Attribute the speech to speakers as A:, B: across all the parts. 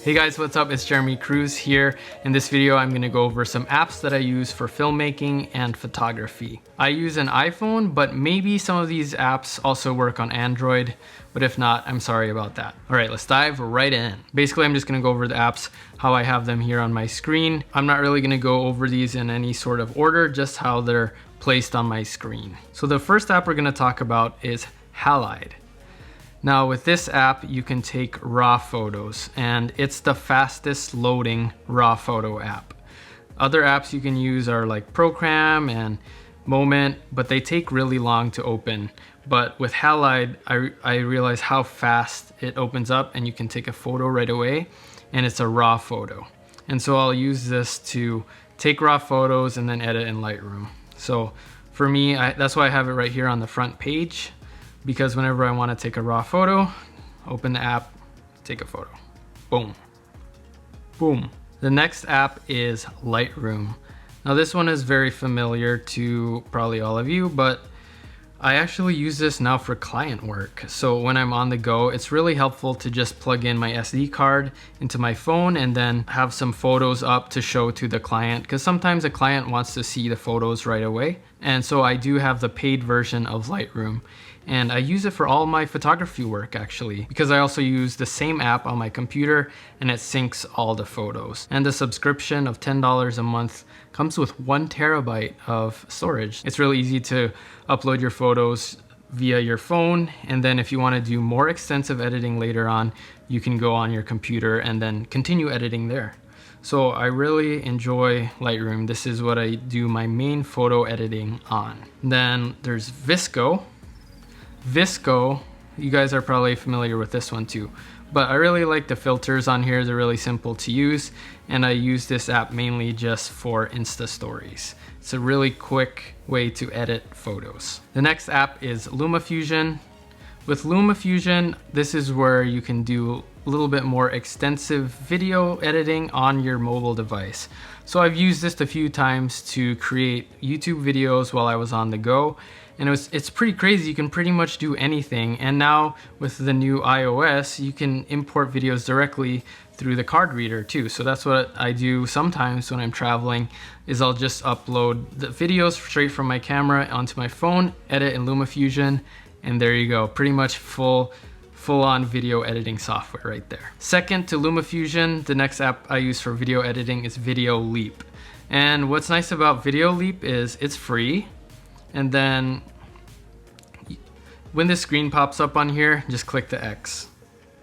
A: Hey guys, what's up? It's Jeremy Kruis here. In this video, I'm gonna go over some apps that I use for filmmaking and photography. I use an iPhone, but maybe some of these apps also work on Android, but if not, I'm sorry about that. All right, let's dive right in. Basically, I'm just gonna go over the apps, how I have them here on my screen. I'm not really gonna go over these in any sort of order, just how they're placed on my screen. So the first app we're gonna talk about is Halide. Now with this app, you can take raw photos and it's the fastest loading raw photo app. Other apps you can use are like Procam and Moment, but they take really long to open. But with Halide, I realize how fast it opens up and you can take a photo right away and it's a raw photo. And so I'll use this to take raw photos and then edit in Lightroom. So for me, that's why I have it right here on the front page. Because whenever I want to take a raw photo, open the app, take a photo. Boom. Boom. The next app is Lightroom. Now this one is very familiar to probably all of you, but I actually use this now for client work. So when I'm on the go, it's really helpful to just plug in my SD card into my phone and then have some photos up to show to the client, because sometimes a client wants to see the photos right away. And so I do have the paid version of Lightroom. And I use it for all my photography work actually, because I also use the same app on my computer and it syncs all the photos. And the subscription of $10 a month comes with 1 terabyte of storage. It's really easy to upload your photos via your phone. And then if you want to do more extensive editing later on, you can go on your computer and then continue editing there. So I really enjoy Lightroom. This is what I do my main photo editing on. Then there's VSCO. VSCO, you guys are probably familiar with this one too, but I really like the filters on here. They're really simple to use, and I use this app mainly just for Insta stories. It's a really quick way to edit photos. The next app is Luma Fusion. With Luma Fusion, this is where you can do a little bit more extensive video editing on your mobile device. So I've used this a few times to create YouTube videos while I was on the go. And it's pretty crazy. You can pretty much do anything. And now with the new iOS, you can import videos directly through the card reader too. So that's what I do sometimes when I'm traveling, is I'll just upload the videos straight from my camera onto my phone, edit in Luma Fusion, and there you go. Pretty much full-on video editing software right there. Second to Luma Fusion, the next app I use for video editing is Video Leap. And what's nice about Video Leap is it's free. And then when the screen pops up on here, just click the X.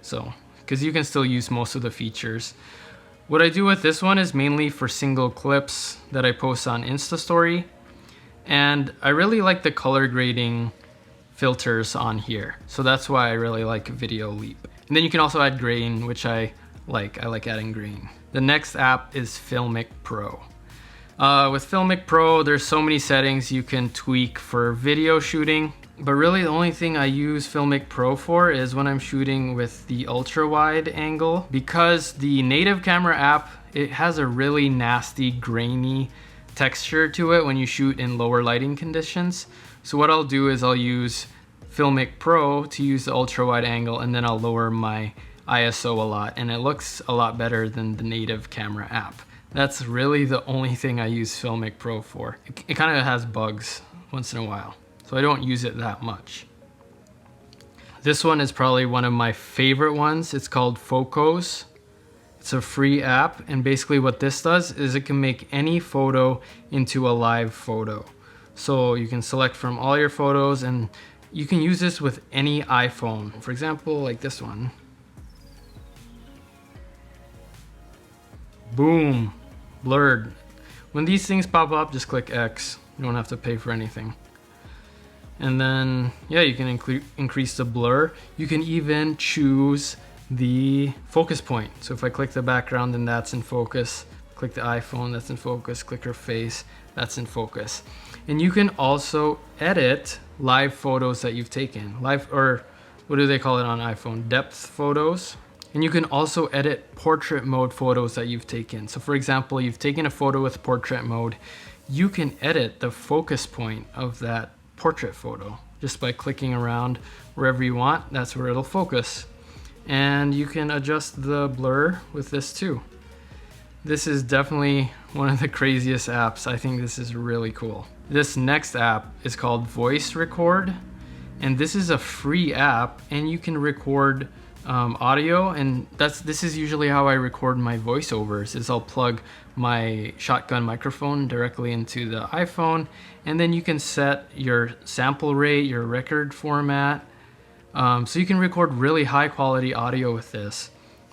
A: So, because you can still use most of the features. What I do with this one is mainly for single clips that I post on Insta Story. And I really like the color grading filters on here. So that's why I really like Video Leap. And then you can also add grain, which I like adding grain. The next app is Filmic Pro. With Filmic Pro, there's so many settings you can tweak for video shooting, but really the only thing I use Filmic Pro for is when I'm shooting with the ultra wide angle, because the native camera app, it has a really nasty grainy texture to it when you shoot in lower lighting conditions. So what I'll do is I'll use Filmic Pro to use the ultra wide angle, and then I'll lower my ISO a lot, and it looks a lot better than the native camera app. That's really the only thing I use Filmic Pro for. It kind of has bugs once in a while, so I don't use it that much. This one is probably one of my favorite ones. It's called Foucaults. It's a free app, and basically what this does is it can make any photo into a live photo. So you can select from all your photos, and you can use this with any iPhone. For example, like this one. Boom. Blurred. When these things pop up, just click X. You don't have to pay for anything. And then, yeah, you can increase the blur. You can even choose the focus point. So if I click the background, then that's in focus. Click the iPhone, that's in focus. Click her face, that's in focus. And you can also edit live photos that you've taken. Live, or what do they call it on iPhone? Depth photos. And you can also edit portrait mode photos that you've taken. So for example, you've taken a photo with portrait mode. You can edit the focus point of that portrait photo just by clicking around wherever you want. That's where it'll focus. And you can adjust the blur with this too. This is definitely one of the craziest apps. I think this is really cool. This next app is called Voice Record, and this is a free app, and you can record audio, and this is usually how I record my voiceovers, is I'll plug my shotgun microphone directly into the iPhone, and then you can set your sample rate, your record format, so you can record really high quality audio with this.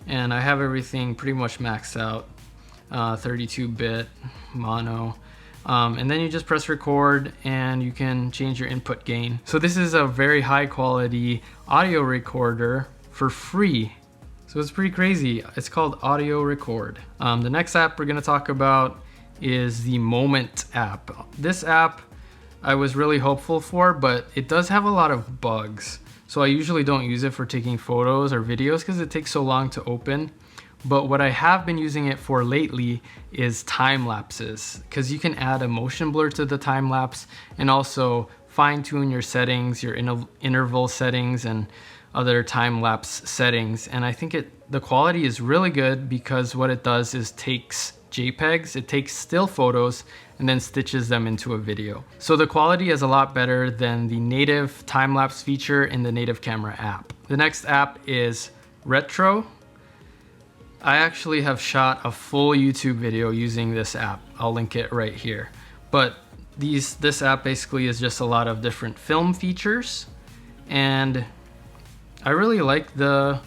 A: And I have everything pretty much maxed out, 32-bit mono. And then you just press record and you can change your input gain. So this is a very high quality audio recorder for free. So it's pretty crazy. It's called Audio Record. The next app we're gonna talk about is the Moment app. This app I was really hopeful for, but it does have a lot of bugs. So I usually don't use it for taking photos or videos because it takes so long to open. But what I have been using it for lately is time lapses, because you can add a motion blur to the time lapse and also fine tune your settings, your interval settings and other time lapse settings. And I think the quality is really good because what it does is takes JPEGs, it takes still photos and then stitches them into a video. So the quality is a lot better than the native time-lapse feature in the native camera app. The next app is Retro. I actually have shot a full YouTube video using this app. I'll link it right here. But this app basically is just a lot of different film features, and I really like the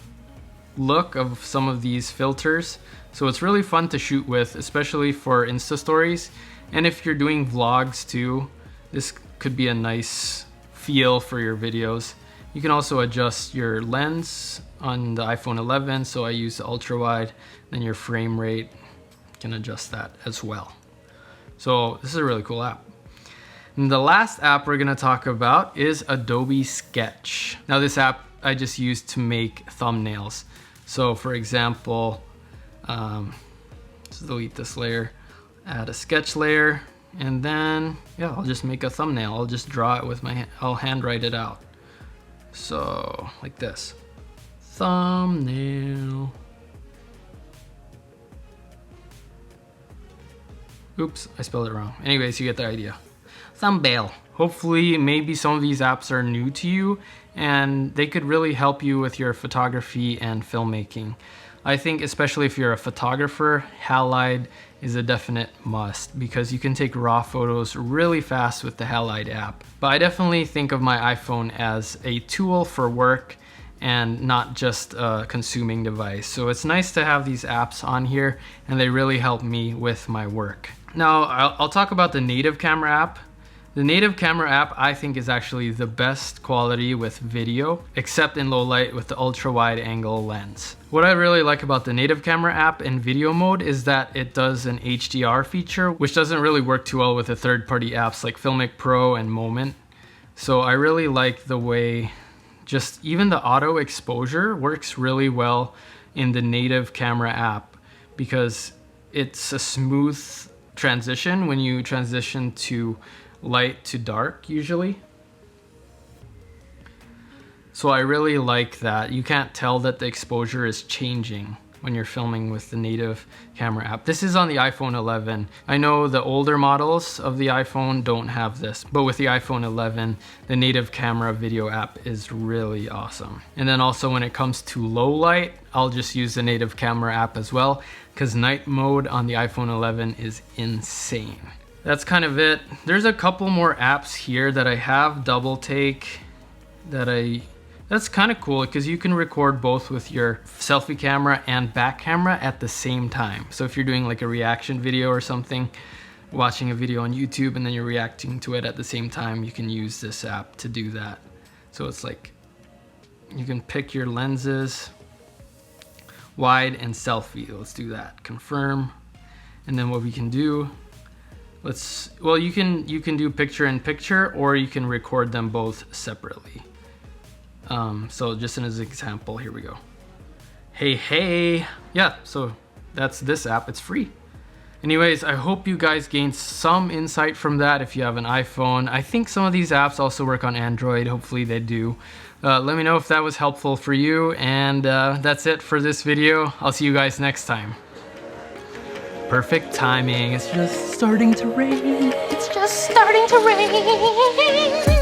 A: look of some of these filters. So it's really fun to shoot with, especially for Insta stories. And if you're doing vlogs too, this could be a nice feel for your videos. You can also adjust your lens on the iPhone 11. So I use the ultra wide, then your frame rate, you can adjust that as well. So this is a really cool app. And the last app we're gonna talk about is Adobe Sketch. Now this app I just use to make thumbnails. So for example, let's delete this layer, add a sketch layer, and then yeah, I'll just make a thumbnail. I'll just draw it with my hand. I'll handwrite it out. So like this, thumbnail. Oops, I spelled it wrong. Anyways, you get the idea. Thumbnail. Hopefully, maybe some of these apps are new to you and they could really help you with your photography and filmmaking. I think especially if you're a photographer, Halide is a definite must because you can take raw photos really fast with the Halide app. But I definitely think of my iPhone as a tool for work and not just a consuming device. So it's nice to have these apps on here and they really help me with my work. Now I'll talk about the native camera app. The native camera app I think is actually the best quality with video, except in low light with the ultra wide angle lens. What I really like about the native camera app in video mode is that it does an HDR feature, which doesn't really work too well with the third-party apps like Filmic Pro and Moment. So I really like the way just even the auto exposure works really well in the native camera app because it's a smooth transition when you transition to light to dark usually. So I really like that. You can't tell that the exposure is changing when you're filming with the native camera app. This is on the iPhone 11. I know the older models of the iPhone don't have this, but with the iPhone 11, the native camera video app is really awesome. And then also when it comes to low light, I'll just use the native camera app as well because night mode on the iPhone 11 is insane. That's kind of it. There's a couple more apps here that I have. Double Take, that's kind of cool because you can record both with your selfie camera and back camera at the same time. So if you're doing like a reaction video or something, watching a video on YouTube and then you're reacting to it at the same time, you can use this app to do that. So it's like, you can pick your lenses, wide and selfie. Let's do that, confirm. And then what we can do, you can do picture in picture or you can record them both separately. So just as an example, here we go. Hey. Yeah, so that's this app, it's free. Anyways, I hope you guys gained some insight from that if you have an iPhone. I think some of these apps also work on Android, hopefully they do. Let me know if that was helpful for you, and that's it for this video. I'll see you guys next time. Perfect timing. It's just starting to rain. It's just starting to rain.